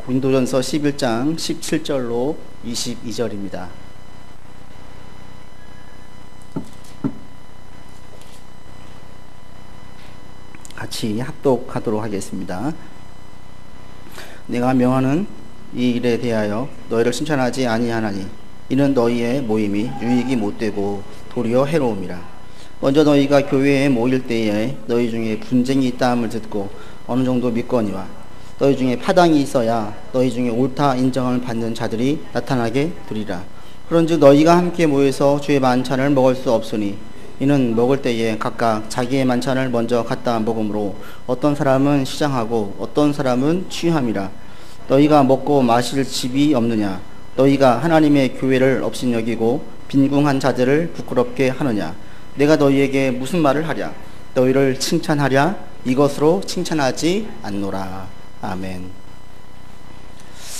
고린도전서 11장 17절로 22절입니다. 같이 합독하도록 하겠습니다. 내가 명하는 이 일에 대하여 너희를 칭찬하지 아니하나니 이는 너희의 모임이 유익이 못되고 도리어 해로움이라. 먼저 너희가 교회에 모일 때에 너희 중에 분쟁이 있다함을 듣고 어느 정도 믿거니와 너희 중에 파당이 있어야 너희 중에 옳다 인정함을 받는 자들이 나타나게 되리라. 그런즉 너희가 함께 모여서 주의 만찬을 먹을 수 없으니 이는 먹을 때에 각각 자기의 만찬을 먼저 갖다 먹으므로 어떤 사람은 시장하고 어떤 사람은 취함이라. 너희가 먹고 마실 집이 없느냐? 너희가 하나님의 교회를 업신여기고 빈궁한 자들을 부끄럽게 하느냐? 내가 너희에게 무슨 말을 하랴? 너희를 칭찬하랴? 이것으로 칭찬하지 않노라. 아멘.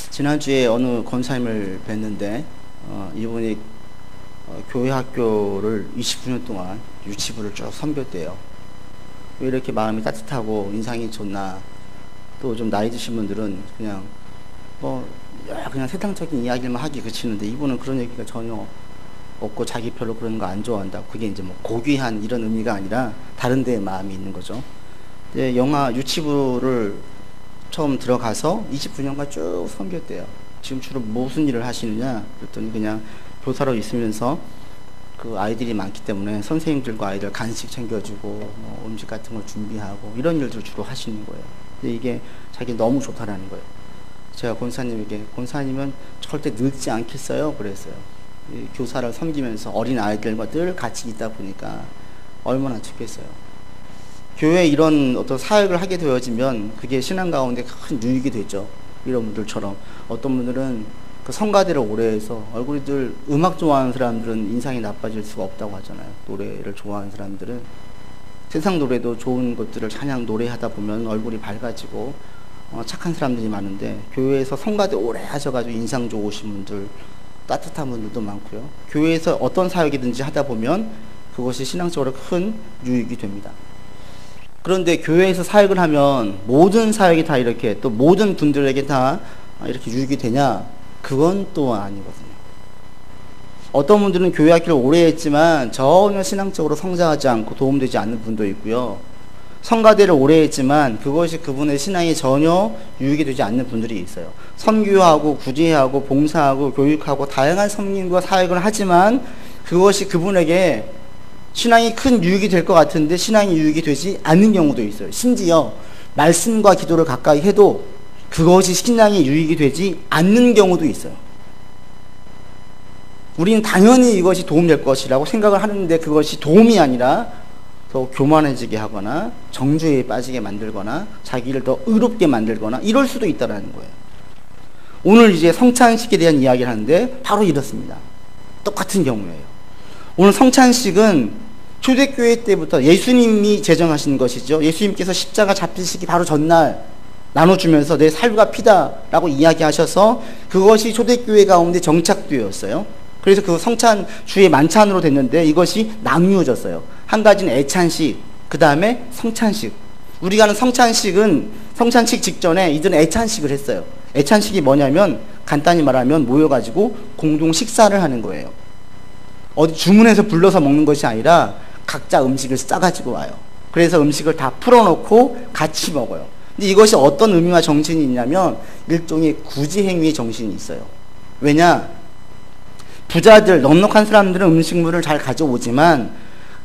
지난주에 어느 권사님을 뵀는데 이분이 교회 학교를 29년 동안 유치부를 쭉 섬겼대요. 왜 이렇게 마음이 따뜻하고 인상이 좋나? 또 좀 나이 드신 분들은 그냥 그냥 세상적인 이야기만 하기 그치는데 이분은 그런 얘기가 전혀 없고 자기 별로 그런 거 안 좋아한다. 그게 이제 뭐 고귀한 이런 의미가 아니라 다른 데에 마음이 있는 거죠. 근데 영화 유치부를 처음 들어가서 29년간 쭉 섬겼대요. 지금 주로 무슨 일을 하시느냐? 그랬더니 그냥 교사로 있으면서 그 아이들이 많기 때문에 선생님들과 아이들 간식 챙겨주고 음식 같은 걸 준비하고 이런 일들 주로 하시는 거예요. 근데 이게 자기 너무 좋다라는 거예요. 제가 권사님에게 권사님은 절대 늙지 않겠어요? 그랬어요. 교사를 섬기면서 어린 아이들과 늘 같이 있다 보니까 얼마나 좋겠어요. 교회에 이런 어떤 사역을 하게 되어지면 그게 신앙 가운데 큰 유익이 되죠. 이런 분들처럼 어떤 분들은 그 성가대를 오래 해서 얼굴이 늘 음악 좋아하는 사람들은 인상이 나빠질 수가 없다고 하잖아요. 노래를 좋아하는 사람들은 세상 노래도 좋은 것들을 찬양 노래하다 보면 얼굴이 밝아지고 착한 사람들이 많은데 교회에서 성가대 오래 하셔가지고 인상 좋으신 분들 따뜻한 분들도 많고요. 교회에서 어떤 사역이든지 하다 보면 그것이 신앙적으로 큰 유익이 됩니다. 그런데 교회에서 사역을 하면 모든 사역이 다 이렇게 또 모든 분들에게 다 이렇게 유익이 되냐? 그건 또 아니거든요. 어떤 분들은 교회 학교를 오래 했지만 전혀 신앙적으로 성장하지 않고 도움되지 않는 분도 있고요. 성가대를 오래 했지만 그것이 그분의 신앙에 전혀 유익이 되지 않는 분들이 있어요. 선교하고 구제하고 봉사하고 교육하고 다양한 섬김과 사역을 하지만 그것이 그분에게 신앙이 큰 유익이 될 것 같은데 신앙이 유익이 되지 않는 경우도 있어요. 심지어 말씀과 기도를 가까이 해도 그것이 신앙이 유익이 되지 않는 경우도 있어요. 우리는 당연히 이것이 도움될 것이라고 생각을 하는데 그것이 도움이 아니라 더 교만해지게 하거나 정죄에 빠지게 만들거나 자기를 더 의롭게 만들거나 이럴 수도 있다는 거예요. 오늘 이제 성찬식에 대한 이야기를 하는데 바로 이렇습니다. 똑같은 경우예요. 오늘 성찬식은 초대교회 때부터 예수님이 제정하신 것이죠. 예수님께서 십자가 잡히시기 바로 전날 나눠주면서 내 살과 피다라고 이야기하셔서 그것이 초대교회 가운데 정착되었어요. 그래서 그 성찬 주의 만찬으로 됐는데 이것이 나누어졌어요. 한 가지는 애찬식, 그 다음에 성찬식. 우리가 하는 성찬식은 성찬식 직전에 이들은 애찬식을 했어요. 애찬식이 뭐냐면 간단히 말하면 모여가지고 공동 식사를 하는 거예요. 어디 주문해서 불러서 먹는 것이 아니라 각자 음식을 싸가지고 와요. 그래서 음식을 다 풀어놓고 같이 먹어요. 근데 이것이 어떤 의미와 정신이 있냐면 일종의 구제행위의 정신이 있어요. 왜냐? 부자들, 넉넉한 사람들은 음식물을 잘 가져오지만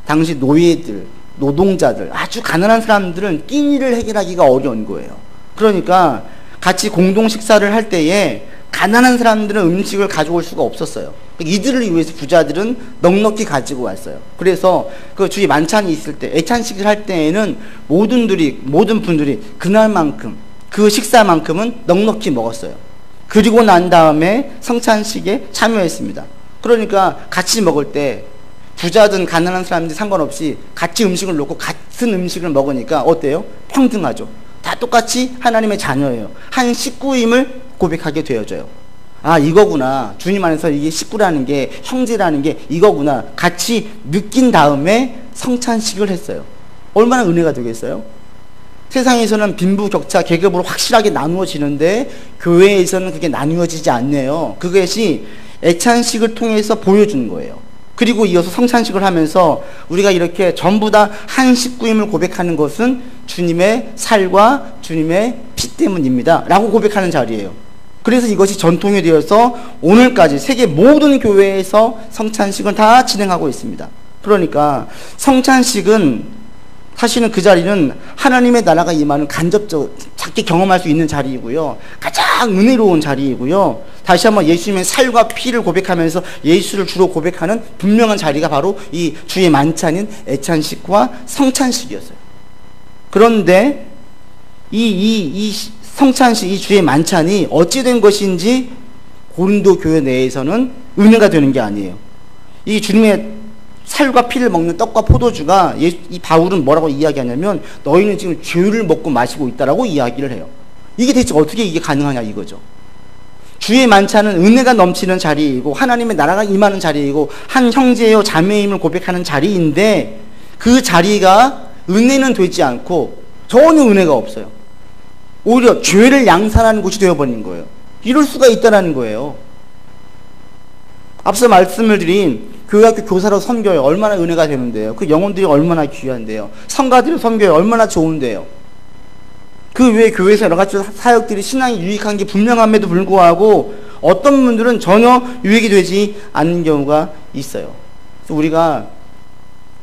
당시 노예들, 노동자들, 아주 가난한 사람들은 끼니를 해결하기가 어려운 거예요. 그러니까 같이 공동 식사를 할 때에 가난한 사람들은 음식을 가져올 수가 없었어요. 이들을 위해서 부자들은 넉넉히 가지고 왔어요. 그래서 그 주의 만찬이 있을 때, 애찬식을 할 때에는 모든 분들이 그날만큼, 그 식사만큼은 넉넉히 먹었어요. 그리고 난 다음에 성찬식에 참여했습니다. 그러니까 같이 먹을 때 부자든 가난한 사람들 상관없이 같이 음식을 놓고 같은 음식을 먹으니까 어때요? 평등하죠. 다 똑같이 하나님의 자녀예요. 한 식구임을 고백하게 되어져요. 아, 이거구나. 주님 안에서 이게 식구라는 게, 형제라는 게 이거구나. 같이 느낀 다음에 성찬식을 했어요. 얼마나 은혜가 되겠어요? 세상에서는 빈부격차 계급으로 확실하게 나누어지는데 교회에서는 그게 나누어지지 않네요. 그것이 애찬식을 통해서 보여주는 거예요. 그리고 이어서 성찬식을 하면서 우리가 이렇게 전부 다 한 식구임을 고백하는 것은 주님의 살과 주님의 피 때문입니다 라고 고백하는 자리예요. 그래서 이것이 전통이 되어서 오늘까지 세계 모든 교회에서 성찬식을 다 진행하고 있습니다. 그러니까 성찬식은 사실은 그 자리는 하나님의 나라가 임하는 작게 경험할 수 있는 자리이고요. 가장 은혜로운 자리이고요. 다시 한번 예수님의 살과 피를 고백하면서 예수를 주로 고백하는 분명한 자리가 바로 이 주의 만찬인 애찬식과 성찬식이었어요. 그런데 이 성찬식, 이 주의 만찬이 어찌 된 것인지 고린도 교회 내에서는 은혜가 되는 게 아니에요. 이 주님의 살과 피를 먹는 떡과 포도주가 이 바울은 뭐라고 이야기하냐면 너희는 지금 죄를 먹고 마시고 있다라고 이야기를 해요. 이게 대체 어떻게 이게 가능하냐 이거죠. 주의 만찬은 은혜가 넘치는 자리이고 하나님의 나라가 임하는 자리이고 한 형제요 자매임을 고백하는 자리인데 그 자리가 은혜는 되지 않고 전혀 은혜가 없어요. 오히려 죄를 양산하는 곳이 되어버린 거예요. 이럴 수가 있다는 거예요. 앞서 말씀을 드린 교회학교 교사로 섬겨요. 얼마나 은혜가 되는데요. 그 영혼들이 얼마나 귀한데요. 성가들이 섬겨요. 얼마나 좋은데요. 그 외에 교회에서 여러 가지 사역들이 신앙이 유익한 게 분명함에도 불구하고 어떤 분들은 전혀 유익이 되지 않는 경우가 있어요. 그래서 우리가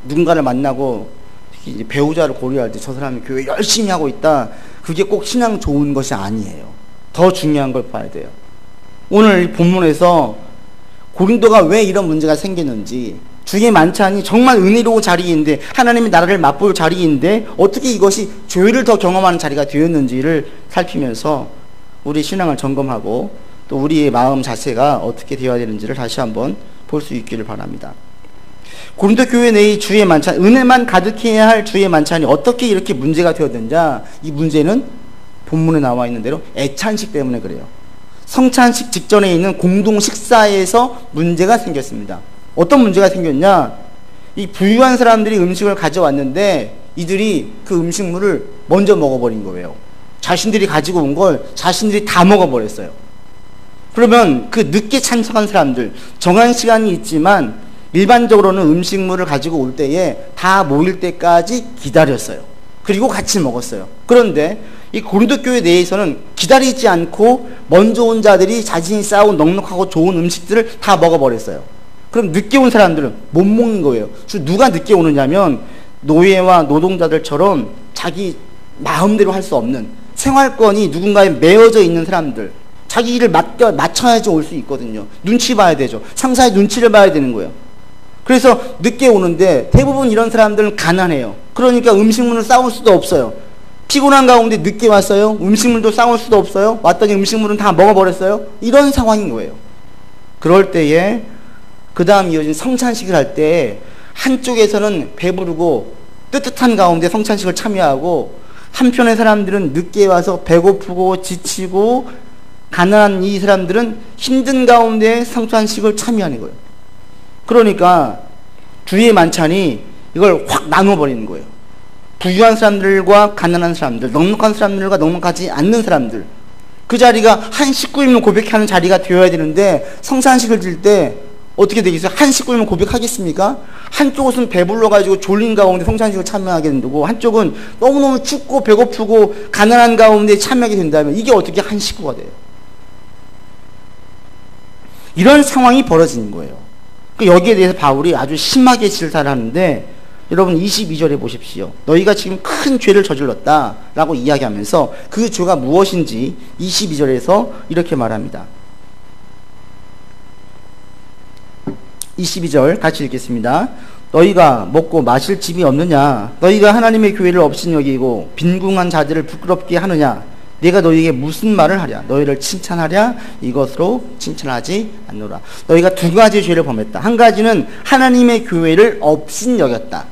누군가를 만나고 특히 이제 배우자를 고려할 때 저 사람이 교회 열심히 하고 있다. 그게 꼭 신앙 좋은 것이 아니에요. 더 중요한 걸 봐야 돼요. 오늘 이 본문에서 고린도가 왜 이런 문제가 생기는지, 주의 만찬이 정말 은혜로운 자리인데 하나님의 나라를 맛볼 자리인데 어떻게 이것이 죄를 더 경험하는 자리가 되었는지를 살피면서 우리 신앙을 점검하고 또 우리의 마음 자세가 어떻게 되어야 되는지를 다시 한번 볼 수 있기를 바랍니다. 고린도 교회 내의 주의 만찬, 은혜만 가득해야 할 주의 만찬이 어떻게 이렇게 문제가 되었느냐, 이 문제는 본문에 나와 있는 대로 애찬식 때문에 그래요. 성찬식 직전에 있는 공동 식사에서 문제가 생겼습니다. 어떤 문제가 생겼냐? 이 부유한 사람들이 음식을 가져왔는데 이들이 그 음식물을 먼저 먹어버린 거예요. 자신들이 가지고 온 걸 자신들이 다 먹어버렸어요. 그러면 그 늦게 참석한 사람들, 정한 시간이 있지만 일반적으로는 음식물을 가지고 올 때에 다 모일 때까지 기다렸어요. 그리고 같이 먹었어요. 그런데 이 고린도 교회 내에서는 기다리지 않고 먼저 온 자들이 자신이 쌓아온 넉넉하고 좋은 음식들을 다 먹어버렸어요. 그럼 늦게 온 사람들은 못 먹는 거예요. 누가 늦게 오느냐면 노예와 노동자들처럼 자기 마음대로 할 수 없는 생활권이 누군가에 매어져 있는 사람들, 자기 일을 맞춰야지 올 수 있거든요. 눈치 봐야 되죠. 상사의 눈치를 봐야 되는 거예요. 그래서 늦게 오는데 대부분 이런 사람들은 가난해요. 그러니까 음식물을 싸올 수도 없어요. 피곤한 가운데 늦게 왔어요. 음식물도 싸올 수도 없어요. 왔더니 음식물은 다 먹어버렸어요. 이런 상황인 거예요. 그럴 때에 그 다음 이어진 성찬식을 할 때 한쪽에서는 배부르고 뜨뜻한 가운데 성찬식을 참여하고 한편의 사람들은 늦게 와서 배고프고 지치고 가난한 이 사람들은 힘든 가운데 성찬식을 참여하는 거예요. 그러니까 주의 만찬이 이걸 확 나눠버리는 거예요. 부유한 사람들과 가난한 사람들, 넉넉한 사람들과 넉넉하지 않는 사람들, 그 자리가 한 식구임을 고백하는 자리가 되어야 되는데 성찬식을 질 때 어떻게 되겠어요? 한 식구임을 고백하겠습니까? 한쪽은 배불러가지고 졸린 가운데 성찬식을 참여하게 된다고, 한쪽은 너무너무 춥고 배고프고 가난한 가운데 참여하게 된다면 이게 어떻게 한 식구가 돼요? 이런 상황이 벌어지는 거예요. 여기에 대해서 바울이 아주 심하게 질타를 하는데, 여러분 22절에 보십시오. 너희가 지금 큰 죄를 저질렀다 라고 이야기하면서 그 죄가 무엇인지 22절에서 이렇게 말합니다. 22절 같이 읽겠습니다. 너희가 먹고 마실 집이 없느냐? 너희가 하나님의 교회를 없인 여기고 빈궁한 자들을 부끄럽게 하느냐? 내가 너희에게 무슨 말을 하랴? 너희를 칭찬하랴? 이것으로 칭찬하지 않노라. 너희가 두 가지 죄를 범했다. 한 가지는 하나님의 교회를 없인 여겼다.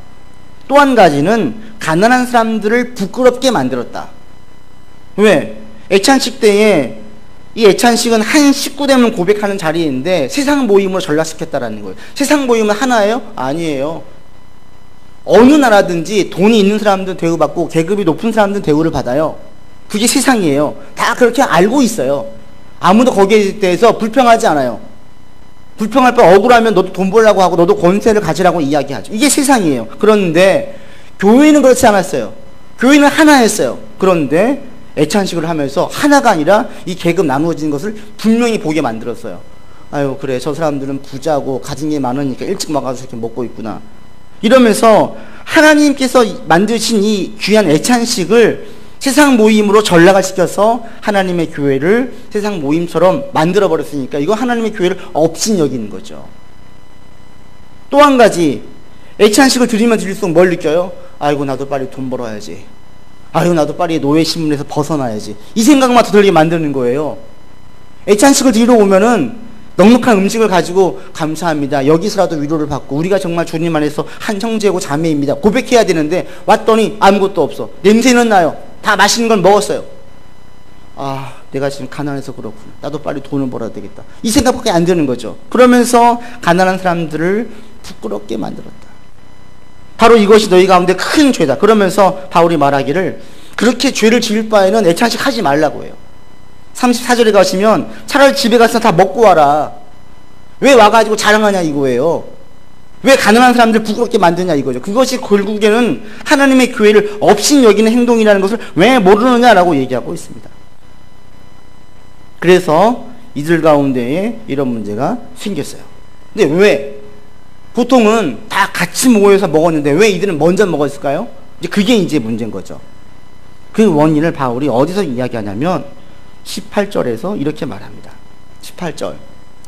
또 한 가지는 가난한 사람들을 부끄럽게 만들었다. 왜? 애찬식 때에 이 애찬식은 한 식구됨을 고백하는 자리인데 세상 모임으로 전락시켰다라는 거예요. 세상 모임은 하나예요? 아니에요. 어느 나라든지 돈이 있는 사람들은 대우받고 계급이 높은 사람들은 대우를 받아요. 그게 세상이에요. 다 그렇게 알고 있어요. 아무도 거기에 대해서 불평하지 않아요. 불평할 바 억울하면 너도 돈 벌라고 하고 너도 권세를 가지라고 이야기하죠. 이게 세상이에요. 그런데 교회는 그렇지 않았어요. 교회는 하나였어요. 그런데 애찬식을 하면서 하나가 아니라 이 계급 나누어지는 것을 분명히 보게 만들었어요. 아유, 그래, 저 사람들은 부자고 가진 게 많으니까 일찍 와가지고 이렇게 먹고 있구나. 이러면서 하나님께서 만드신 이 귀한 애찬식을 세상 모임으로 전락을 시켜서 하나님의 교회를 세상 모임처럼 만들어버렸으니까 이거 하나님의 교회를 업신여기는 거죠. 또 한 가지, 애찬식을 드리면 드릴수록 뭘 느껴요? 아이고, 나도 빨리 돈 벌어야지. 아이고, 나도 빨리 노예 신분에서 벗어나야지. 이 생각만 더 들게 만드는 거예요. 애찬식을 드리러 오면은 넉넉한 음식을 가지고 감사합니다. 여기서라도 위로를 받고 우리가 정말 주님 안에서 한 형제고 자매입니다. 고백해야 되는데 왔더니 아무것도 없어. 냄새는 나요. 다 맛있는 걸 먹었어요. 아, 내가 지금 가난해서 그렇구나. 나도 빨리 돈을 벌어야 되겠다. 이 생각밖에 안 드는 거죠. 그러면서 가난한 사람들을 부끄럽게 만들었다. 바로 이것이 너희 가운데 큰 죄다. 그러면서 바울이 말하기를 그렇게 죄를 지을 바에는 애찬식 하지 말라고 해요. 34절에 가시면 차라리 집에 가서 다 먹고 와라. 왜 와가지고 자랑하냐 이거예요. 왜 가난한 사람들 부끄럽게 만드냐 이거죠. 그것이 결국에는 하나님의 교회를 업신여기는 행동이라는 것을 왜 모르느냐라고 얘기하고 있습니다. 그래서 이들 가운데에 이런 문제가 생겼어요. 근데 왜? 보통은 다 같이 모여서 먹었는데 왜 이들은 먼저 먹었을까요? 그게 이제 문제인 거죠. 그 원인을 바울이 어디서 이야기하냐면 18절에서 이렇게 말합니다. 18절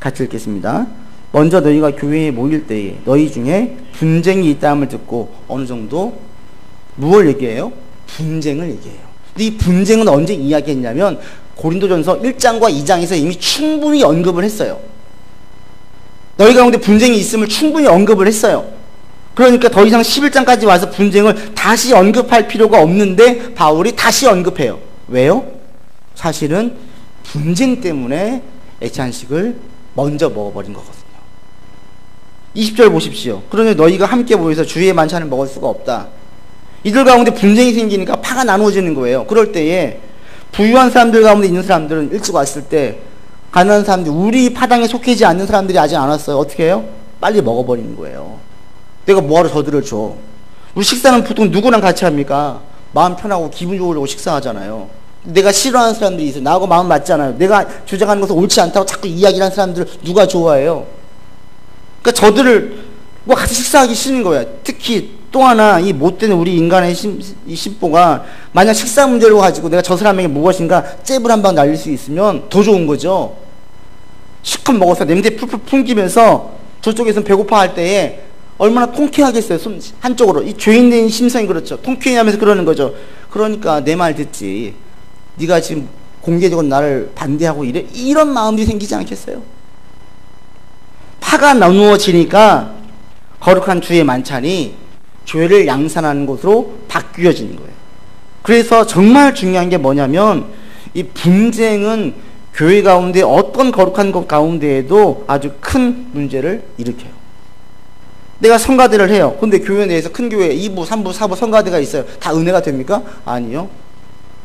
같이 읽겠습니다. 먼저 너희가 교회에 모일 때에 너희 중에 분쟁이 있다함을 듣고 어느 정도 무엇을 얘기해요? 분쟁을 얘기해요. 근데 이 분쟁은 언제 이야기했냐면 고린도전서 1장과 2장에서 이미 충분히 언급을 했어요. 너희 가운데 분쟁이 있음을 충분히 언급을 했어요. 그러니까 더 이상 11장까지 와서 분쟁을 다시 언급할 필요가 없는데 바울이 다시 언급해요. 왜요? 사실은 분쟁 때문에 애찬식을 먼저 먹어버린 거거든요. 20절 보십시오. 그러니 너희가 함께 모여서 주의 만찬을 먹을 수가 없다. 이들 가운데 분쟁이 생기니까 파가 나누어지는 거예요. 그럴 때에 부유한 사람들 가운데 있는 사람들은 일찍 왔을 때 가난한 사람들, 우리 파당에 속해지 않는 사람들이 아직 안 왔어요. 어떻게 해요? 빨리 먹어버리는 거예요. 내가 뭐하러 저들을 줘. 우리 식사는 보통 누구랑 같이 합니까? 마음 편하고 기분 좋으려고 식사하잖아요. 내가 싫어하는 사람들이 있어요. 나하고 마음 맞잖아요. 내가 주장하는 것은 옳지 않다고 자꾸 이야기를 하는 사람들을 누가 좋아해요? 그러니까 저들을 뭐 같이 식사하기 싫은 거야. 특히 또 하나 이 못된 우리 인간의 이 심보가 만약 식사 문제로 가지고 내가 저 사람에게 무엇인가 잽을 한 방 날릴 수 있으면 더 좋은 거죠. 실컷 먹어서 냄새 풀풀 풍기면서 저쪽에서는 배고파할 때에 얼마나 통쾌하겠어요. 한쪽으로 이 죄인된 심성이 그렇죠. 통쾌하면서 그러는 거죠. 그러니까 내 말 듣지. 네가 지금 공개적으로 나를 반대하고 이래? 이런 마음이 생기지 않겠어요? 파가 나누어지니까 거룩한 주의 만찬이 죄를 양산하는 것으로 바뀌어지는 거예요. 그래서 정말 중요한 게 뭐냐면 이 분쟁은 교회 가운데 어떤 거룩한 것 가운데에도 아주 큰 문제를 일으켜요. 내가 성가대를 해요. 근데 교회 내에서 큰 교회 2부, 3부, 4부 성가대가 있어요. 다 은혜가 됩니까? 아니요.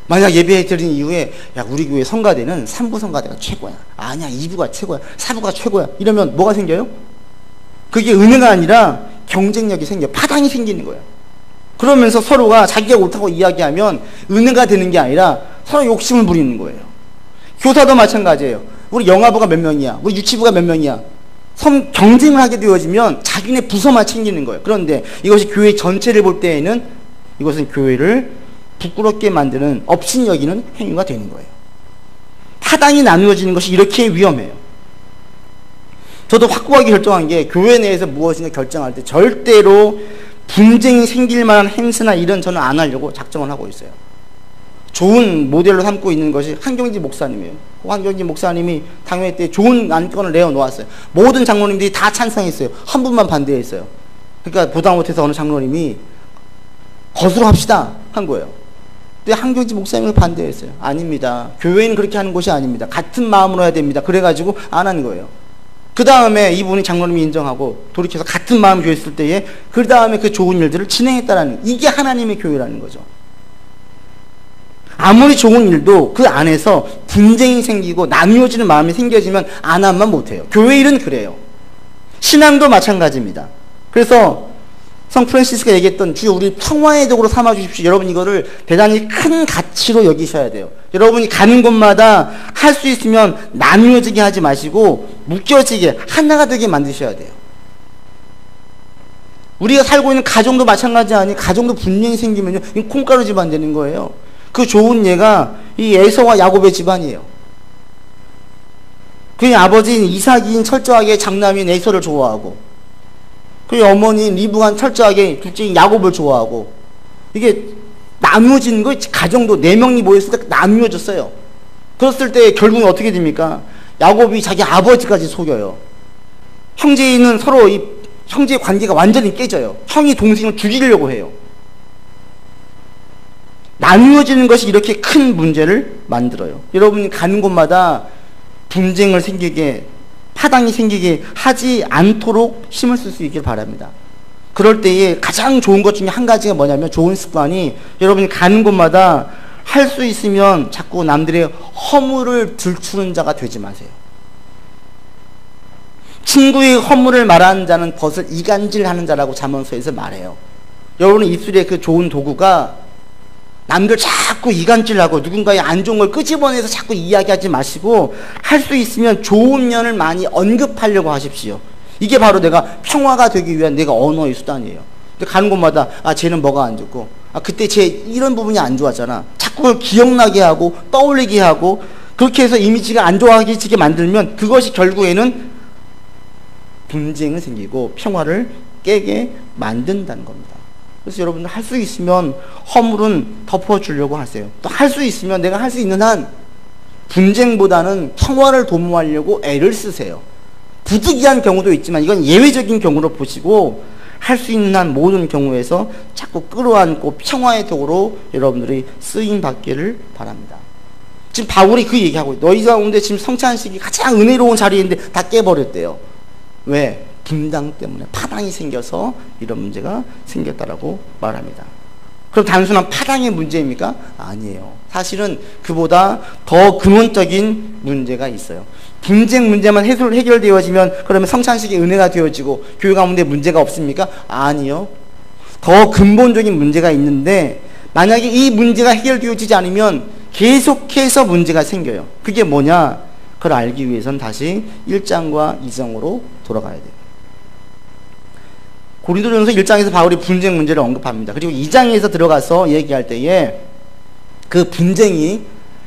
만약 예배 드린 이후에 야 우리 교회 성가대는 3부 성가대가 최고야. 아니야 2부가 최고야. 4부가 최고야. 이러면 뭐가 생겨요? 그게 은혜가 아니라 경쟁력이 생겨요. 파당이 생기는 거예요. 그러면서 서로가 자기가 옳다고 이야기하면 은혜가 되는 게 아니라 서로 욕심을 부리는 거예요. 교사도 마찬가지예요. 우리 영화부가 몇 명이야. 우리 유치부가 몇 명이야. 경쟁을 하게 되어지면 자기네 부서만 챙기는 거예요. 그런데 이것이 교회 전체를 볼 때에는 이것은 교회를 부끄럽게 만드는 업신여기는 행위가 되는 거예요. 파당이 나누어지는 것이 이렇게 위험해요. 저도 확고하게 결정한 게 교회 내에서 무엇인가 결정할 때 절대로 분쟁이 생길 만한 행사나 일은 저는 안 하려고 작정을 하고 있어요. 좋은 모델로 삼고 있는 것이 한경지 목사님이에요. 한경지 목사님이 당회 때 좋은 안건을 내어놓았어요. 모든 장로님들이 다 찬성했어요. 한 분만 반대했어요. 그러니까 보다 못해서 어느 장로님이 거수로 합시다 한 거예요. 근데 한경지 목사님이 반대했어요. 아닙니다. 교회는 그렇게 하는 곳이 아닙니다. 같은 마음으로 해야 됩니다. 그래가지고 안 한 거예요. 그 다음에 이분이 장로님이 인정하고 돌이켜서 같은 마음 교회였을 때에 그 다음에 그 좋은 일들을 진행했다라는, 이게 하나님의 교회라는 거죠. 아무리 좋은 일도 그 안에서 분쟁이 생기고 나누어지는 마음이 생겨지면 안 하면 못해요. 교회 일은 그래요. 신앙도 마찬가지입니다. 그래서 성 프란시스가 얘기했던 주여 우리 평화의 도구로 삼아 주십시오. 여러분 이거를 대단히 큰 가치로 여기셔야 돼요. 여러분이 가는 곳마다 할 수 있으면 나누어지게 하지 마시고 묶여지게 하나가 되게 만드셔야 돼요. 우리가 살고 있는 가정도 마찬가지 아니, 가정도 분쟁이 생기면요 콩가루 집안 되는 거예요. 그 좋은 예가 이 에서와 야곱의 집안이에요. 그의 아버지인 이삭이 철저하게 장남인 에서를 좋아하고, 그의 어머니인 리브가 철저하게 둘째인 야곱을 좋아하고, 이게 나누어지는 거, 가정도 4명이 모였을 때 나누어졌어요. 그랬을 때 결국은 어떻게 됩니까? 야곱이 자기 아버지까지 속여요. 형제는 서로 이 형제 관계가 완전히 깨져요. 형이 동생을 죽이려고 해요. 나누어지는 것이 이렇게 큰 문제를 만들어요. 여러분이 가는 곳마다 분쟁을 생기게, 파당이 생기게 하지 않도록 힘을 쓸 수 있길 바랍니다. 그럴 때에 가장 좋은 것 중에 한 가지가 뭐냐면, 좋은 습관이, 여러분이 가는 곳마다 할 수 있으면 자꾸 남들의 허물을 들추는 자가 되지 마세요. 친구의 허물을 말하는 자는 벗을 이간질하는 자라고 잠언서에서 말해요. 여러분의 입술에 그 좋은 도구가 남들 자꾸 이간질하고 누군가의 안 좋은 걸 끄집어내서 자꾸 이야기하지 마시고, 할 수 있으면 좋은 면을 많이 언급하려고 하십시오. 이게 바로 내가 평화가 되기 위한 내가 언어의 수단이에요. 근데 가는 곳마다 쟤는 뭐가 안 좋고, 그때 쟤 이런 부분이 안 좋았잖아, 자꾸 그걸 기억나게 하고 떠올리게 하고, 그렇게 해서 이미지가 안 좋아지게 만들면 그것이 결국에는 분쟁을 생기고 평화를 깨게 만든다는 겁니다. 그래서 여러분들 할 수 있으면 허물은 덮어주려고 하세요. 또 할 수 있으면 내가 할 수 있는 한 분쟁보다는 평화를 도모하려고 애를 쓰세요. 부득이한 경우도 있지만 이건 예외적인 경우로 보시고, 할 수 있는 한 모든 경우에서 자꾸 끌어안고 평화의 도구로 여러분들이 쓰임 받기를 바랍니다. 지금 바울이 그 얘기하고 있어요. 너희 가운데 지금 성찬식이 가장 은혜로운 자리인데 다 깨버렸대요. 왜? 분당 때문에 파당이 생겨서 이런 문제가 생겼다라고 말합니다. 그럼 단순한 파당의 문제입니까? 아니에요. 사실은 그보다 더 근원적인 문제가 있어요. 분쟁 문제만 해결되어지면 그러면 성찬식의 은혜가 되어지고 교회 가운데 문제가 없습니까? 아니요. 더 근본적인 문제가 있는데, 만약에 이 문제가 해결되어지지 않으면 계속해서 문제가 생겨요. 그게 뭐냐? 그걸 알기 위해서는 다시 1장과 2장으로 돌아가야 돼요. 고린도전서 1장에서 바울이 분쟁 문제를 언급합니다. 그리고 2장에서 들어가서 얘기할 때에 그 분쟁이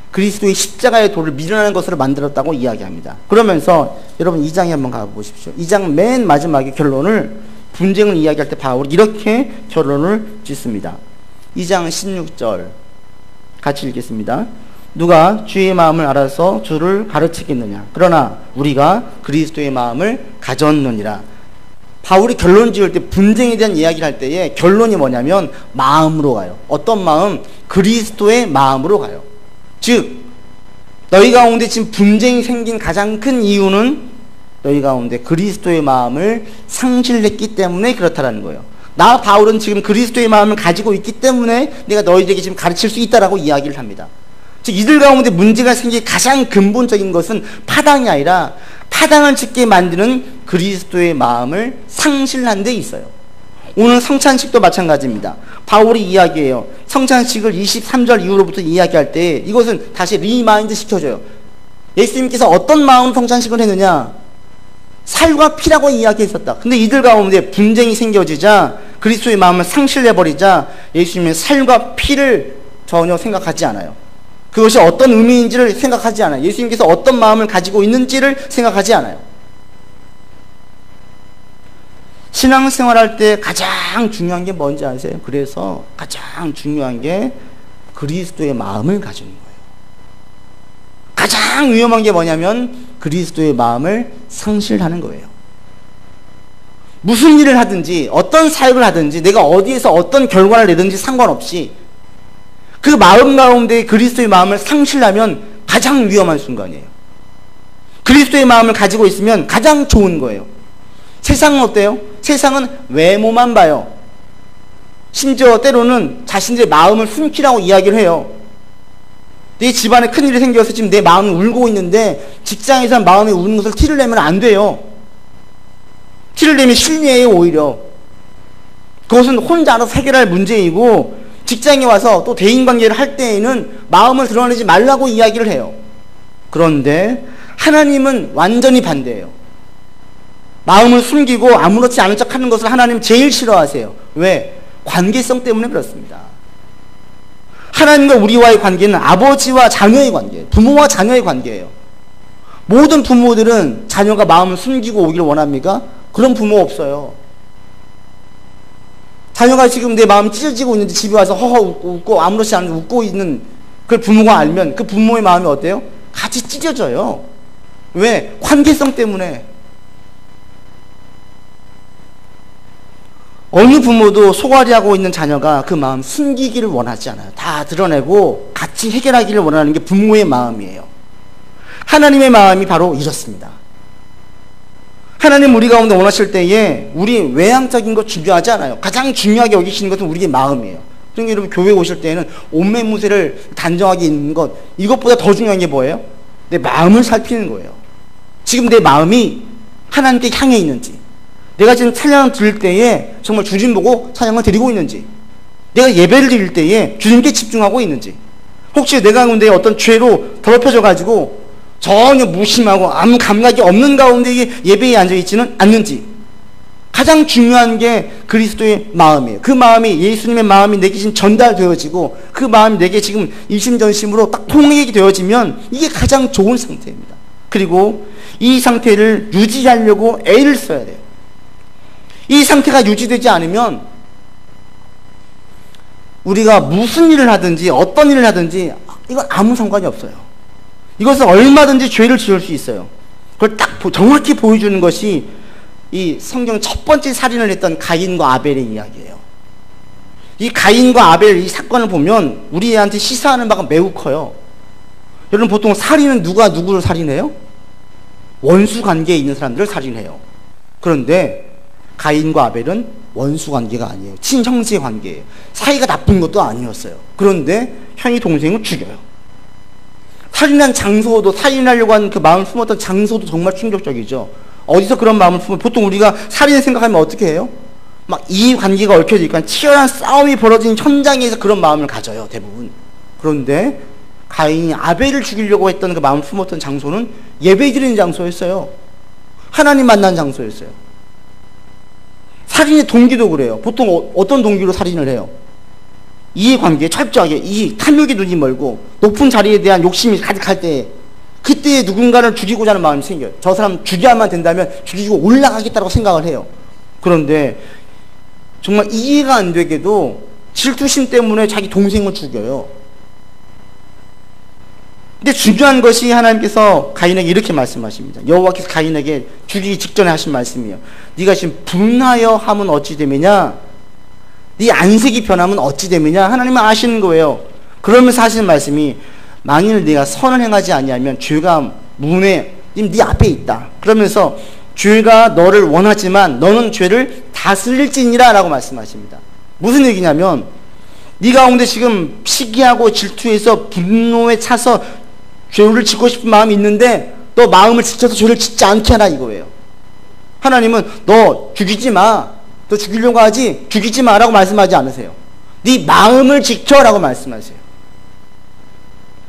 그리스도의 십자가의 도를 미련하는 것으로 만들었다고 이야기합니다. 그러면서 여러분 2장에 한번 가보십시오. 2장 맨 마지막에 결론을, 분쟁을 이야기할 때 바울이 이렇게 결론을 짓습니다. 2장 16절 같이 읽겠습니다. 누가 주의 마음을 알아서 주를 가르치겠느냐? 그러나 우리가 그리스도의 마음을 가졌느니라. 바울이 결론 지을 때 분쟁에 대한 이야기를 할 때에 결론이 뭐냐면 마음으로 가요. 어떤 마음? 그리스도의 마음으로 가요. 즉 너희 가운데 지금 분쟁이 생긴 가장 큰 이유는 너희 가운데 그리스도의 마음을 상실했기 때문에 그렇다라는 거예요. 나 바울은 지금 그리스도의 마음을 가지고 있기 때문에 내가 너희에게 지금 가르칠 수 있다라고 이야기를 합니다. 즉 이들 가운데 문제가 생긴 가장 근본적인 것은 파당이 아니라 파당을 짓게 만드는 그리스도의 마음을 상실한 데 있어요. 오늘 성찬식도 마찬가지입니다. 바울이 이야기해요. 성찬식을 23절 이후로부터 이야기할 때 이것은 다시 리마인드 시켜줘요. 예수님께서 어떤 마음으로 성찬식을 했느냐? 살과 피라고 이야기했었다. 근데 이들 가운데 분쟁이 생겨지자, 그리스도의 마음을 상실해버리자 예수님은 살과 피를 전혀 생각하지 않아요. 그것이 어떤 의미인지를 생각하지 않아요. 예수님께서 어떤 마음을 가지고 있는지를 생각하지 않아요. 신앙생활할 때 가장 중요한 게 뭔지 아세요? 그래서 가장 중요한 게 그리스도의 마음을 가지는 거예요. 가장 위험한 게 뭐냐면 그리스도의 마음을 상실하는 거예요. 무슨 일을 하든지 어떤 사역을 하든지 내가 어디에서 어떤 결과를 내든지 상관없이 그 마음 가운데 그리스도의 마음을 상실하면 가장 위험한 순간이에요. 그리스도의 마음을 가지고 있으면 가장 좋은 거예요. 세상은 어때요? 세상은 외모만 봐요. 심지어 때로는 자신들의 마음을 숨기라고 이야기를 해요. 내 집안에 큰일이 생겨서 지금 내 마음이 울고 있는데 직장에서 마음이 우는 것을 티를 내면 안 돼요. 티를 내면 실례예요, 오히려. 그것은 혼자 알아서 해결할 문제이고, 직장에 와서 또 대인관계를 할 때에는 마음을 드러내지 말라고 이야기를 해요. 그런데 하나님은 완전히 반대예요. 마음을 숨기고 아무렇지 않은 척 하는 것을 하나님 제일 싫어하세요. 왜? 관계성 때문에 그렇습니다. 하나님과 우리와의 관계는 아버지와 자녀의 관계예요. 부모와 자녀의 관계예요. 모든 부모들은 자녀가 마음을 숨기고 오기를 원합니까? 그런 부모 없어요. 자녀가 지금 내 마음이 찢어지고 있는데 집에 와서 허허 웃고 아무렇지 않게 웃고 있는 그 부모가 알면 그 부모의 마음이 어때요? 같이 찢어져요. 왜? 관계성 때문에. 어느 부모도 소갈이 하고 있는 자녀가 그 마음 숨기기를 원하지 않아요. 다 드러내고 같이 해결하기를 원하는 게 부모의 마음이에요. 하나님의 마음이 바로 이렇습니다. 하나님 우리 가운데 원하실 때에 우리 외향적인 것 중요하지 않아요. 가장 중요하게 여기시는 것은 우리의 마음이에요. 그러니까 여러분 교회 오실 때에는 옷매무새를 단정하게 입는 것, 이것보다 더 중요한 게 뭐예요? 내 마음을 살피는 거예요. 지금 내 마음이 하나님께 향해 있는지, 내가 지금 찬양을 드릴 때에 정말 주님 보고 찬양을 드리고 있는지, 내가 예배를 드릴 때에 주님께 집중하고 있는지, 혹시 내 가운데 어떤 죄로 더럽혀져 가지고 전혀 무심하고 아무 감각이 없는 가운데 예배에 앉아있지는 않는지, 가장 중요한 게 그리스도의 마음이에요. 그 마음이, 예수님의 마음이 내게 지금 전달되어지고 그 마음이 내게 지금 일심전심으로 딱 통하게 되어지면 이게 가장 좋은 상태입니다. 그리고 이 상태를 유지하려고 애를 써야 돼요. 이 상태가 유지되지 않으면 우리가 무슨 일을 하든지 어떤 일을 하든지 이건 아무 상관이 없어요. 이것은 얼마든지 죄를 지을 수 있어요. 그걸 딱 정확히 보여주는 것이 이 성경 첫 번째 살인을 했던 가인과 아벨의 이야기예요. 이 가인과 아벨 이 사건을 보면 우리한테 시사하는 바가 매우 커요. 여러분 보통 살인은 누가 누구를 살인해요? 원수 관계에 있는 사람들을 살인해요. 그런데 가인과 아벨은 원수 관계가 아니에요. 친형제 관계예요. 사이가 나쁜 것도 아니었어요. 그런데 형이 동생을 죽여요. 살인한 장소도, 살인하려고 하는 그 마음을 품었던 장소도 정말 충격적이죠. 어디서 그런 마음을 품으면, 보통 우리가 살인을 생각하면 어떻게 해요? 막 이 관계가 얽혀지니까 치열한 싸움이 벌어진 현장에서 그런 마음을 가져요, 대부분. 그런데 가인이 아벨을 죽이려고 했던 그 마음을 품었던 장소는 예배 드리는 장소였어요. 하나님 만난 장소였어요. 살인의 동기도 그래요. 보통 어떤 동기로 살인을 해요? 이해관계, 철저하게 이 탐욕의 눈이 멀고 높은 자리에 대한 욕심이 가득할 때, 그때에 누군가를 죽이고자 하는 마음이 생겨요. 저 사람 죽여야만 된다면 죽이고 올라가겠다고 생각을 해요. 그런데 정말 이해가 안 되게도 질투심 때문에 자기 동생을 죽여요. 근데 중요한 것이 하나님께서 가인에게 이렇게 말씀하십니다. 여호와께서 가인에게 죽이기 직전에 하신 말씀이에요. 네가 지금 분하여 하면 어찌 되느냐, 네 안색이 변하면 어찌 되느냐. 하나님은 아시는 거예요. 그러면서 하시는 말씀이, 만일 네가 선을 행하지 아니하면 죄가 문에 네 앞에 있다. 그러면서 죄가 너를 원하지만 너는 죄를 다스릴지니라 라고 말씀하십니다. 무슨 얘기냐면, 네 가운데 지금 시기하고 질투해서 분노에 차서 죄를 짓고 싶은 마음이 있는데 너 마음을 지켜서 죄를 짓지 않게 하라 이거예요. 하나님은 너 죽이지 마, 너 죽이려고 하지, 죽이지 마라고 말씀하지 않으세요. 네 마음을 지켜라고 말씀하세요.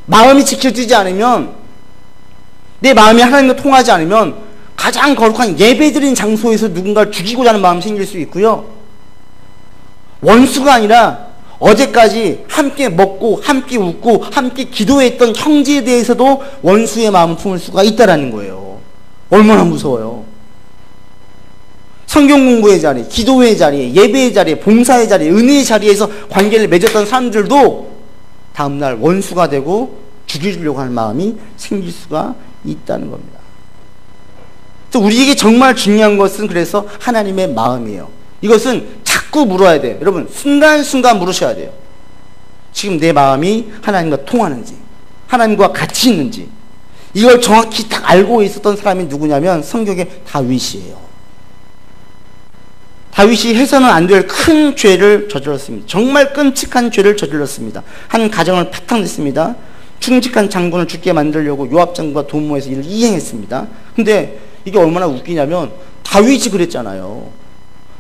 마음이 지켜지지 않으면, 내 마음이 하나님과 통하지 않으면 가장 거룩한 예배드린 장소에서 누군가를 죽이고자 하는 마음이 생길 수 있고요, 원수가 아니라 어제까지 함께 먹고 함께 웃고 함께 기도했던 형제에 대해서도 원수의 마음을 품을 수가 있다라는 거예요. 얼마나 무서워요. 성경 공부의 자리, 기도의 자리에, 예배의 자리에, 봉사의 자리에, 은혜의 자리에서 관계를 맺었던 사람들도 다음날 원수가 되고 죽이려고 하는 마음이 생길 수가 있다는 겁니다. 우리에게 정말 중요한 것은 그래서 하나님의 마음이에요. 이것은 자꾸 물어야 돼요. 여러분 순간순간 물으셔야 돼요. 지금 내 마음이 하나님과 통하는지, 하나님과 같이 있는지, 이걸 정확히 딱 알고 있었던 사람이 누구냐면 성경의 다윗이에요. 다윗이 해서는 안 될 큰 죄를 저질렀습니다. 정말 끔찍한 죄를 저질렀습니다. 한 가정을 파탄냈습니다. 충직한 장군을 죽게 만들려고 요압 장군과 도모해서 이를 이행했습니다. 근데 이게 얼마나 웃기냐면 다윗이 그랬잖아요.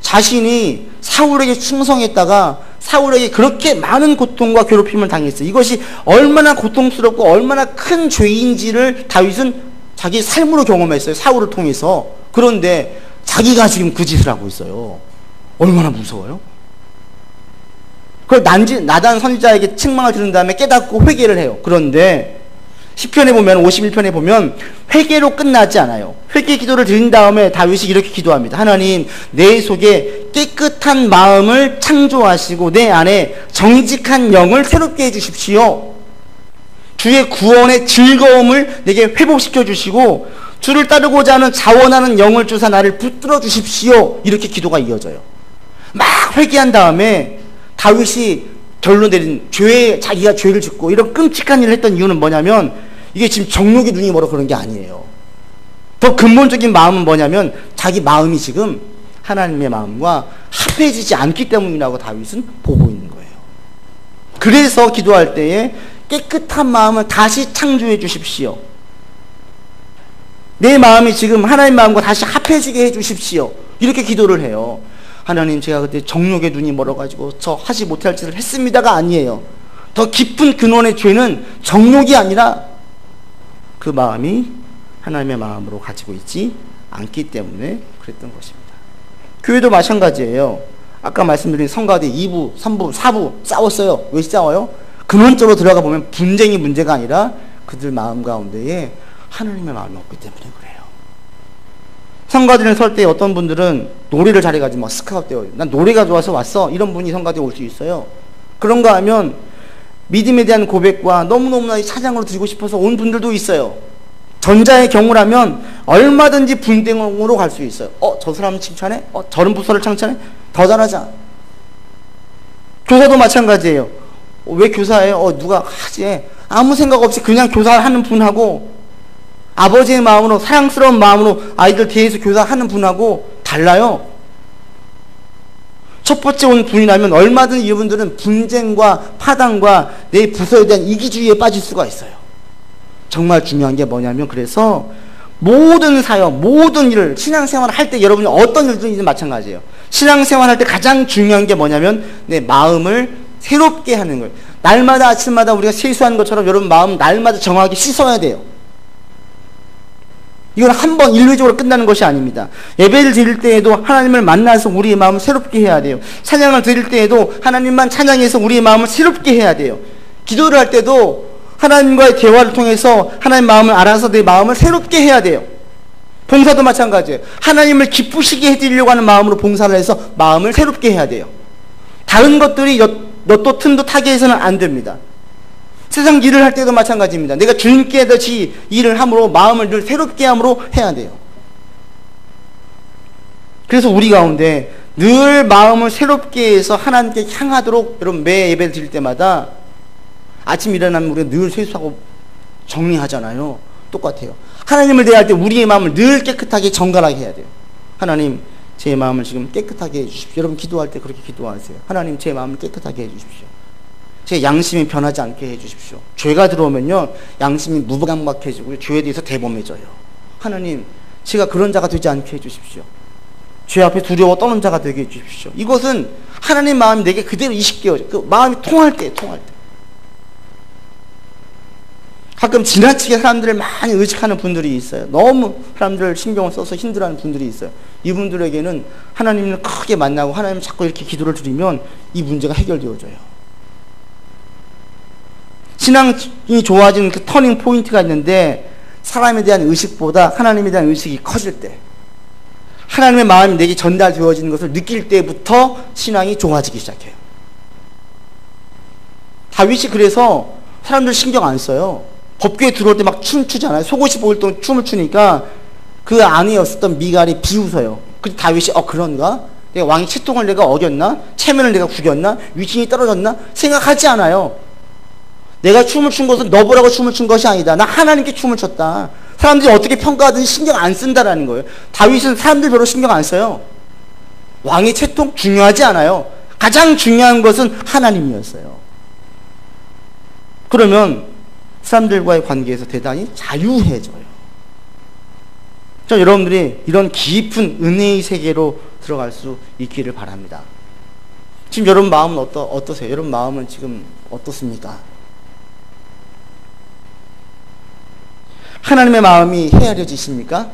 자신이 사울에게 충성했다가 사울에게 그렇게 많은 고통과 괴롭힘을 당했어요. 이것이 얼마나 고통스럽고 얼마나 큰 죄인지를 다윗은 자기 삶으로 경험했어요. 사울을 통해서. 그런데 자기가 지금 그 짓을 하고 있어요. 얼마나 무서워요? 그걸 나단 선지자에게 책망을 들은 다음에 깨닫고 회개를 해요. 그런데 시편에 보면 51편에 보면 회개로 끝나지 않아요. 회개 기도를 드린 다음에 다윗이 이렇게 기도합니다. 하나님, 내 속에 깨끗한 마음을 창조하시고 내 안에 정직한 영을 새롭게 해주십시오. 주의 구원의 즐거움을 내게 회복시켜 주시고 주를 따르고자 하는 자원하는 영을 주사 나를 붙들어 주십시오. 이렇게 기도가 이어져요. 막 회개한 다음에 다윗이 결론 내린 자기가 죄를 짓고 이런 끔찍한 일을 했던 이유는 뭐냐면 이게 지금 정욕의 눈이 멀어 그런 게 아니에요. 더 근본적인 마음은 뭐냐면 자기 마음이 지금 하나님의 마음과 합해지지 않기 때문이라고 다윗은 보고 있는 거예요. 그래서 기도할 때에 깨끗한 마음을 다시 창조해 주십시오. 내 마음이 지금 하나님 마음과 다시 합해지게 해 주십시오. 이렇게 기도를 해요. 하나님, 제가 그때 정욕의 눈이 멀어가지고 저 하지 못할 짓을 했습니다가 아니에요. 더 깊은 근원의 죄는 정욕이 아니라 그 마음이 하나님의 마음으로 가지고 있지 않기 때문에 그랬던 것입니다. 교회도 마찬가지예요. 아까 말씀드린 성가대 2부, 3부, 4부 싸웠어요. 왜 싸워요? 근원적으로 들어가 보면 분쟁이 문제가 아니라 그들 마음 가운데에 하나님의 마음이 없기 때문에 그래요. 성가대를 설 때 어떤 분들은 노래를 잘해가지고 막 스카웃 되어요. 난 노래가 좋아서 왔어. 이런 분이 성가대에 올 수 있어요. 그런가 하면 믿음에 대한 고백과 너무너무나 찬양으로 드리고 싶어서 온 분들도 있어요. 전자의 경우라면 얼마든지 분쟁으로 갈 수 있어요. 저 사람 칭찬해? 저런 부서를 칭찬해? 더 잘하자. 교사도 마찬가지예요. 왜 교사예요? 누가 하지? 아무 생각 없이 그냥 교사하는 분하고 아버지의 마음으로 사랑스러운 마음으로 아이들 뒤에서 교사하는 분하고 달라요. 첫 번째 온 분이라면 얼마든지 이분들은 분쟁과 파당과 내 부서에 대한 이기주의에 빠질 수가 있어요. 정말 중요한 게 뭐냐면 그래서 모든 사역, 모든 일을 신앙생활을 할 때 여러분이 어떤 일든지 마찬가지예요. 신앙생활 할 때 가장 중요한 게 뭐냐면 내 마음을 새롭게 하는 거예요. 날마다 아침마다 우리가 세수하는 것처럼 여러분 마음 날마다 정확하게 씻어야 돼요. 이건 한 번 일회적으로 끝나는 것이 아닙니다. 예배를 드릴 때에도 하나님을 만나서 우리의 마음을 새롭게 해야 돼요. 찬양을 드릴 때에도 하나님만 찬양해서 우리의 마음을 새롭게 해야 돼요. 기도를 할 때도 하나님과의 대화를 통해서 하나님 마음을 알아서 내 마음을 새롭게 해야 돼요. 봉사도 마찬가지예요. 하나님을 기쁘시게 해드리려고 하는 마음으로 봉사를 해서 마음을 새롭게 해야 돼요. 다른 것들이 엿도 틈도 타게 해서는 안 됩니다. 세상 일을 할 때도 마찬가지입니다. 내가 주님께 듯이 일을 함으로 마음을 늘 새롭게 함으로 해야 돼요. 그래서 우리 가운데 늘 마음을 새롭게 해서 하나님께 향하도록 여러분 매 예배를 드릴 때마다 아침 일어나면 우리가 늘 세수하고 정리하잖아요. 똑같아요. 하나님을 대할 때 우리의 마음을 늘 깨끗하게 정갈하게 해야 돼요. 하나님, 제 마음을 지금 깨끗하게 해주십시오. 여러분 기도할 때 그렇게 기도하세요. 하나님, 제 마음을 깨끗하게 해주십시오. 제 양심이 변하지 않게 해주십시오. 죄가 들어오면요 양심이 무감각해지고 죄에 대해서 대범해져요. 하나님, 제가 그런 자가 되지 않게 해주십시오. 죄 앞에 두려워 떠는 자가 되게 해주십시오. 이것은 하나님 마음이 내게 그대로 이식되어져. 그 마음이 통할 때. 가끔 지나치게 사람들을 많이 의식하는 분들이 있어요. 너무 사람들을 신경을 써서 힘들어하는 분들이 있어요. 이분들에게는 하나님을 크게 만나고 하나님을 자꾸 이렇게 기도를 드리면 이 문제가 해결되어져요. 신앙이 좋아지는 그 터닝 포인트가 있는데 사람에 대한 의식보다 하나님에 대한 의식이 커질 때, 하나님의 마음이 내게 전달되어지는 것을 느낄 때부터 신앙이 좋아지기 시작해요. 다윗이 그래서 사람들 신경 안 써요. 법궤에 들어올 때 막 춤추잖아요. 속옷이 보일 동안 춤을 추니까 그 안에 있었던 미갈이 비웃어요. 그래서 다윗이 그런가? 내가 왕의 채통을 내가 어겼나? 체면을 내가 구겼나? 위신이 떨어졌나? 생각하지 않아요. 내가 춤을 춘 것은 너 보라고 춤을 춘 것이 아니다. 나 하나님께 춤을 췄다. 사람들이 어떻게 평가하든지 신경 안 쓴다라는 거예요. 다윗은 사람들 별로 신경 안 써요. 왕의 채통 중요하지 않아요. 가장 중요한 것은 하나님이었어요. 그러면 사람들과의 관계에서 대단히 자유해져요. 자, 여러분들이 이런 깊은 은혜의 세계로 들어갈 수 있기를 바랍니다. 지금 여러분 마음은 어떠세요? 여러분 마음은 지금 어떻습니까? 하나님의 마음이 헤아려지십니까?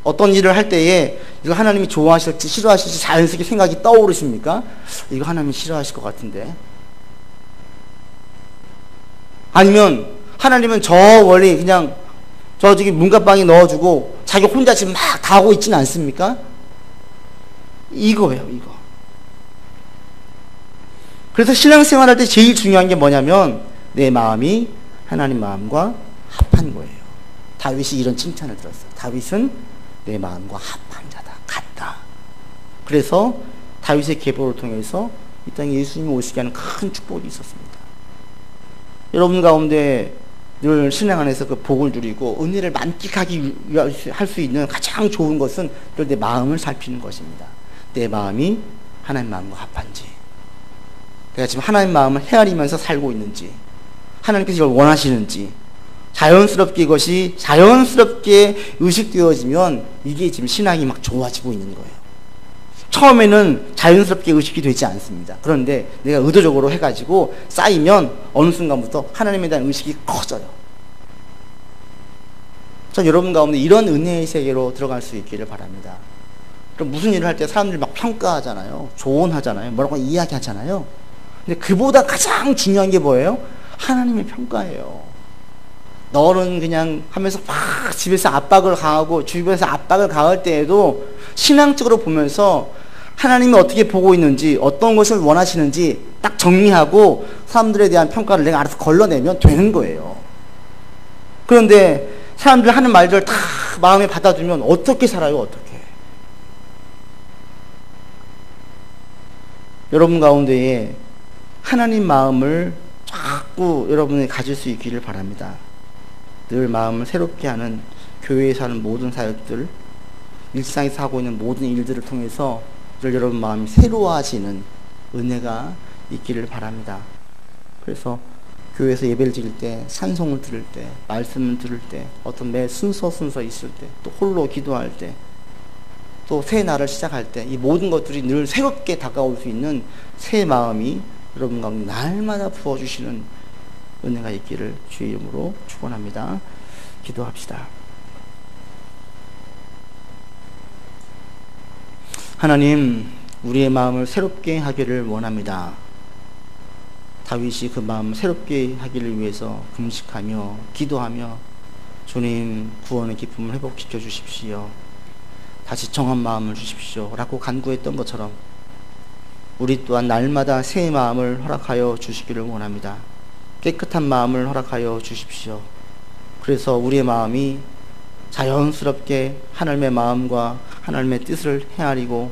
어떤 일을 할 때에 이거 하나님이 좋아하실지 싫어하실지 자연스럽게 생각이 떠오르십니까? 이거 하나님이 싫어하실 것 같은데. 아니면 하나님은 저 멀리 그냥 저기 문갑방에 넣어주고 자기 혼자 지금 막 다 하고 있지는 않습니까? 이거예요, 이거. 그래서 신앙생활할 때 제일 중요한 게 뭐냐면 내 마음이 하나님 마음과 합한 거예요. 다윗이 이런 칭찬을 들었어요. 다윗은 내 마음과 합한 자다, 같다. 그래서 다윗의 계보를 통해서 이 땅에 예수님이 오시게 하는 큰 축복이 있었습니다. 여러분 가운데 늘 신앙 안에서 그 복을 누리고 은혜를 만끽하기 할 수 있는 가장 좋은 것은 내 마음을 살피는 것입니다. 내 마음이 하나님 마음과 합한지, 내가 지금 하나님 마음을 헤아리면서 살고 있는지, 하나님께서 이걸 원하시는지, 자연스럽게 이것이 자연스럽게 의식되어지면 이게 지금 신앙이 막 좋아지고 있는 거예요. 처음에는 자연스럽게 의식이 되지 않습니다. 그런데 내가 의도적으로 해가지고 쌓이면 어느 순간부터 하나님에 대한 의식이 커져요. 자, 여러분 가운데 이런 은혜의 세계로 들어갈 수 있기를 바랍니다. 그럼 무슨 일을 할 때 사람들이 막 평가하잖아요. 조언하잖아요. 뭐라고 이야기하잖아요. 근데 그보다 가장 중요한 게 뭐예요? 하나님의 평가예요. 너는 그냥 하면서 막 집에서 압박을 가하고 주변에서 압박을 가할 때에도 신앙적으로 보면서 하나님이 어떻게 보고 있는지, 어떤 것을 원하시는지 딱 정리하고 사람들에 대한 평가를 내가 알아서 걸러내면 되는 거예요. 그런데 사람들 하는 말들을 다 마음에 받아두면 어떻게 살아요? 어떻게? 여러분 가운데에 하나님 마음을 자꾸 여러분이 가질 수 있기를 바랍니다. 늘 마음을 새롭게 하는 교회에서 하는 모든 사역들, 일상에서 하고 있는 모든 일들을 통해서 늘 여러분 마음이 새로워지는 은혜가 있기를 바랍니다. 그래서 교회에서 예배를 드릴 때, 찬송을 들을 때, 말씀을 들을 때, 어떤 매 순서 있을 때, 또 홀로 기도할 때, 또 새 날을 시작할 때, 이 모든 것들이 늘 새롭게 다가올 수 있는 새 마음이 여러분 가운데 날마다 부어주시는 은혜가 있기를 주의 이름으로 축원합니다. 기도합시다. 하나님, 우리의 마음을 새롭게 하기를 원합니다. 다윗이 그 마음을 새롭게 하기를 위해서 금식하며 기도하며 주님 구원의 기쁨을 회복시켜 주십시오. 다시 정한 마음을 주십시오 라고 간구했던 것처럼 우리 또한 날마다 새 마음을 허락하여 주시기를 원합니다. 깨끗한 마음을 허락하여 주십시오. 그래서 우리의 마음이 자연스럽게 하나님의 마음과 하나님의 뜻을 헤아리고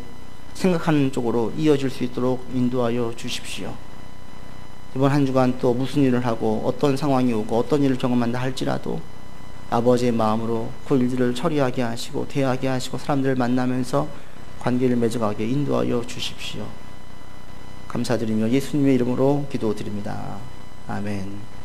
생각하는 쪽으로 이어질 수 있도록 인도하여 주십시오. 이번 한 주간 또 무슨 일을 하고 어떤 상황이 오고 어떤 일을 경험한다 할지라도 아버지의 마음으로 그 일들을 처리하게 하시고 대하게 하시고 사람들을 만나면서 관계를 맺어가게 인도하여 주십시오. 감사드리며 예수님의 이름으로 기도드립니다. 아멘.